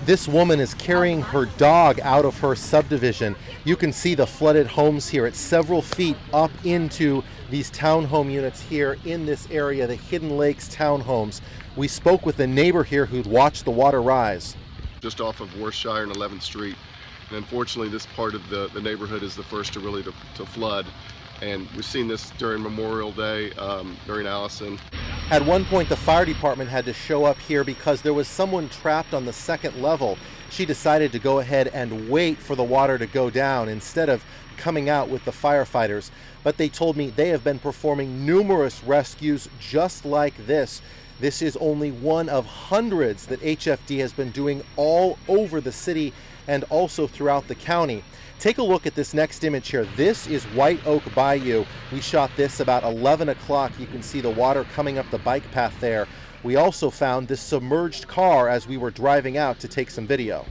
This woman is carrying her dog out of her subdivision. You can see the flooded homes here. It's several feet up into these townhome units here in this area, the Hidden Lakes townhomes. We spoke with a neighbor here who'd watched the water rise. Just off of Worcestershire and 11th Street. And unfortunately, this part of the neighborhood is the first to really to flood. And we've seen this during Memorial Day, during Allison. At one point, the fire department had to show up here because there was someone trapped on the second level. She decided to go ahead and wait for the water to go down instead of coming out with the firefighters. But they told me they have been performing numerous rescues just like this. This is only one of hundreds that HFD has been doing all over the city and also throughout the county. Take a look at this next image here. This is White Oak Bayou. We shot this about 11 o'clock. You can see the water coming up the bike path there. We also found this submerged car as we were driving out to take some video.